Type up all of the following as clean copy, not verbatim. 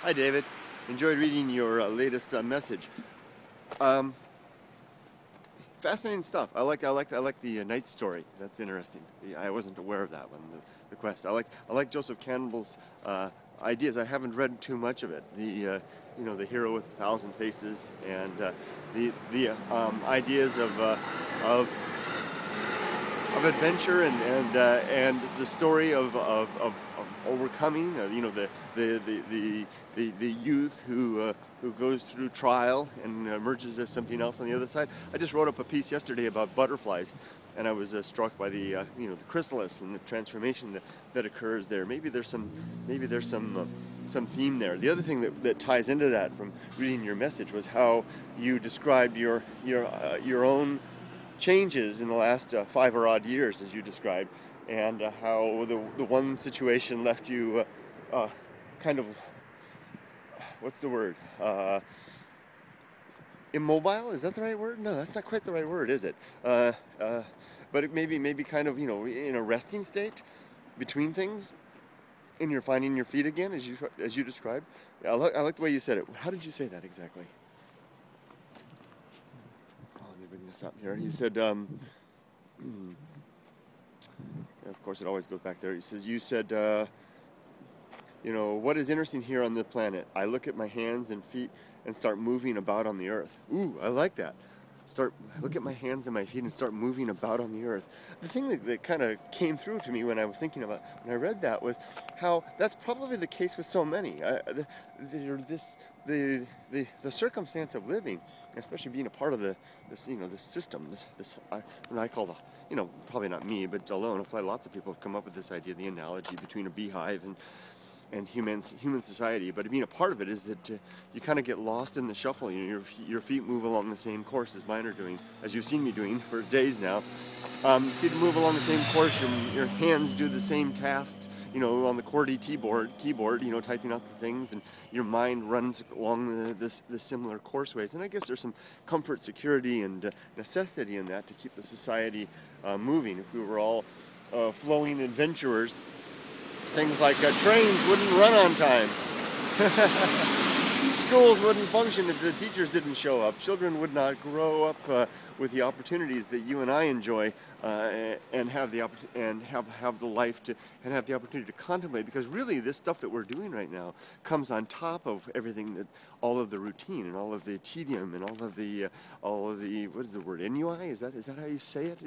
Hi, David. Enjoyed reading your latest message. Um, Fascinating stuff. I like the night story. That's interesting. I wasn't aware of that one. The quest. I like Joseph Campbell's ideas. I haven't read too much of it. The hero with 1,000 faces and the ideas of adventure and the story of overcoming. The youth who goes through trial and emerges as something else on the other side. I just wrote up a piece yesterday about butterflies, and I was struck by the chrysalis and the transformation that occurs there. Maybe there's some theme there. The other thing that ties into that from reading your message was how you described your own changes in the last 5 or odd years, as you described, and how the one situation left you kind of, what's the word? Immobile? Is that the right word? No, that's not quite the right word, is it? But it maybe kind of, in a resting state between things, and you're finding your feet again, as you described. I like the way you said it. How did you say that exactly? Let me bring this up here. You said, of course, it always goes back there. You said, what is interesting here on the planet? I look at my hands and feet and start moving about on the earth. Ooh, I like that. Look at my hands and my feet and start moving about on the earth. The thing that kind of came through to me when I was thinking about, when I read that, was how that's probably the case with so many. The circumstance of living, especially being a part of this system, I call the, probably not me, but alone, probably lots of people have come up with this idea, the analogy between a beehive and human society. But being a part of it is that you kind of get lost in the shuffle. Your feet move along the same course as mine are doing, as you've seen me doing for days now. Feet move along the same course. Your hands do the same tasks, on the QWERTY keyboard, typing out the things, and your mind runs along the similar courseways. And I guess there's some comfort, security, and necessity in that to keep the society moving. If we were all flowing adventurers, things like trains wouldn't run on time. Schools wouldn't function if the teachers didn't show up. Children would not grow up with the opportunities that you and I enjoy, and have the opportunity to contemplate. Because really, this stuff that we're doing right now comes on top of everything, all of the routine and all of the tedium and all of the what is the word, ennui? Is that how you say it?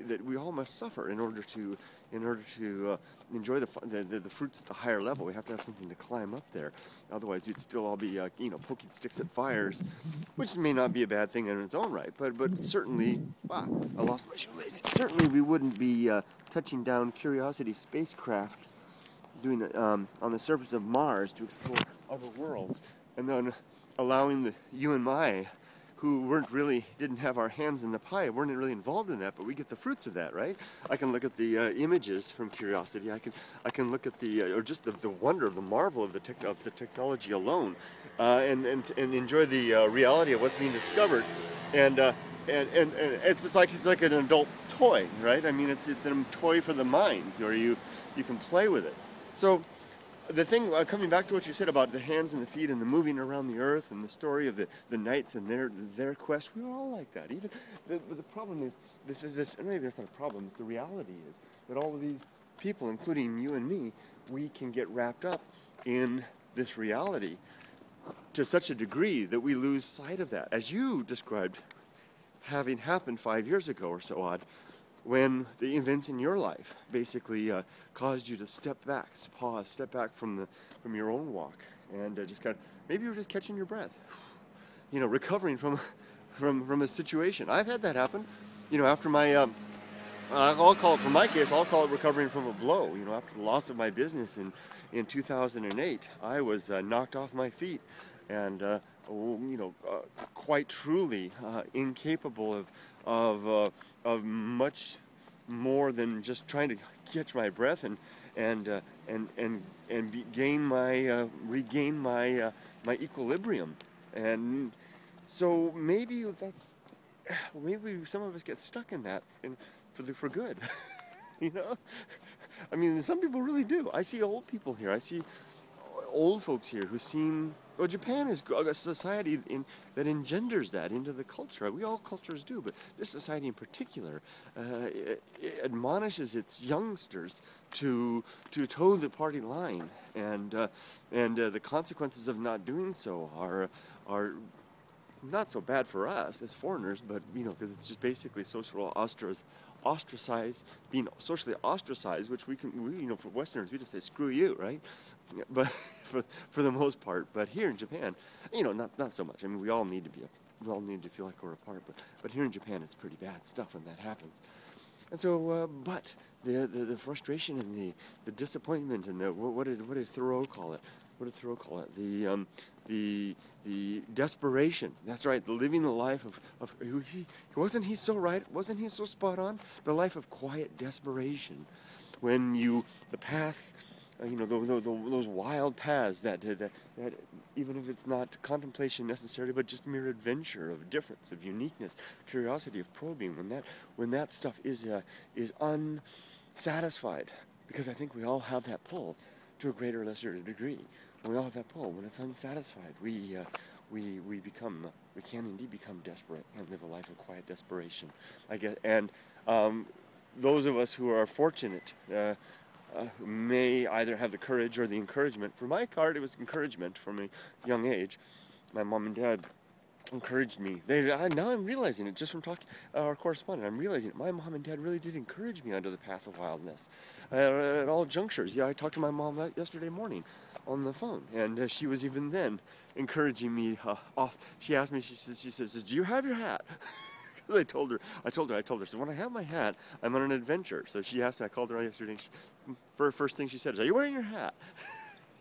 That we all must suffer in order to enjoy the fruits at the higher level. We have to have something to climb up there. Otherwise, we'd still all be poking sticks at fires, which may not be a bad thing in its own right. But certainly, I lost my shoelace. Certainly, we wouldn't be touching down Curiosity spacecraft, doing it on the surface of Mars to explore other worlds, and then allowing you and I, who didn't have our hands in the pie, weren't really involved in that, but we get the fruits of that, right? I can look at the images from Curiosity. I can look at or just the wonder, the marvel of the technology alone, and enjoy the reality of what's being discovered, and it's like an adult toy, right? I mean, it's a toy for the mind, where you can play with it. So the thing, coming back to what you said about the hands and the feet and the moving around the earth and the story of the knights and their quest, we were all like that. Even the problem is, maybe that's not a problem, it's the reality is that all of these people, including you and me, we can get wrapped up in this reality to such a degree that we lose sight of that. As you described, having happened 5 years ago or so odd, when the events in your life basically caused you to step back, pause, step back from your own walk, and just kind of, maybe you're just catching your breath, recovering from a situation. I've had that happen, after my, I'll call it recovering from a blow. After the loss of my business in 2008, I was knocked off my feet, and quite truly incapable of much more than just trying to catch my breath and regain my equilibrium. And so maybe some of us get stuck in that for good. I mean, some people really do. I see old people here. I see old folks here who seem, well, Japan is a society that engenders that into the culture. All cultures do, but this society in particular it admonishes its youngsters to toe the party line, and the consequences of not doing so are not so bad for us as foreigners, but because it's just basically social ostracized, being socially ostracized, which we for Westerners we just say screw you, right? But for the most part, but here in Japan, not so much. I mean, we all need to feel like we're a part, but here in Japan it's pretty bad stuff when that happens. And so, but the frustration and the disappointment and what did Thoreau call it? What did Thoreau call it? The desperation. That's right. Living the life of wasn't he so right? Wasn't he so spot on? The life of quiet desperation, when the path, those wild paths that even if it's not contemplation necessarily, but just mere adventure of difference, of uniqueness, curiosity, of probing. When that stuff is unsatisfied, because I think we all have that pull to a greater or lesser degree. We all have that pull. When it's unsatisfied, we can indeed become desperate and live a life of quiet desperation, I guess. And those of us who are fortunate may either have the courage or the encouragement. For my part, it was encouragement from a young age. My mom and dad encouraged me. Now I'm realizing it just from talking our correspondent. I'm realizing it. My mom and dad really did encourage me onto the path of wildness at all junctures. Yeah, I talked to my mom yesterday morning on the phone, and she was even then encouraging me off. She asked me. She says, "Do you have your hat?" Because I told her. So when I have my hat, I'm on an adventure. So she asked me. I called her yesterday. First thing she said is, "Are you wearing your hat?"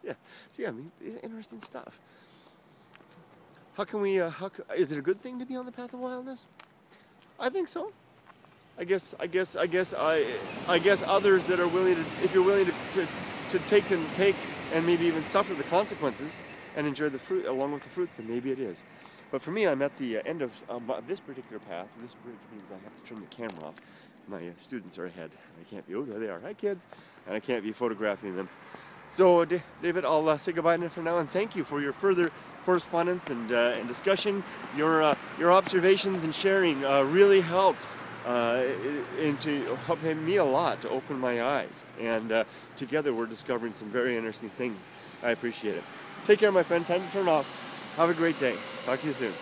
Yeah. See, I mean, interesting stuff. How can we? Is it a good thing to be on the path of wildness? I think so. I guess others that are willing to, if you're willing to take and maybe even suffer the consequences and enjoy the fruit along with the fruits, then maybe it is. But for me, I'm at the end of this particular path. This bridge means I have to turn the camera off. My students are ahead. I can't be. Oh, there they are. Hi, kids. And I can't be photographing them. So, David, I'll say goodbye for now, and thank you for your further correspondence and discussion. Your observations and sharing really helps helping me a lot to open my eyes. And together we're discovering some very interesting things. I appreciate it. Take care, my friend. Time to turn off. Have a great day. Talk to you soon.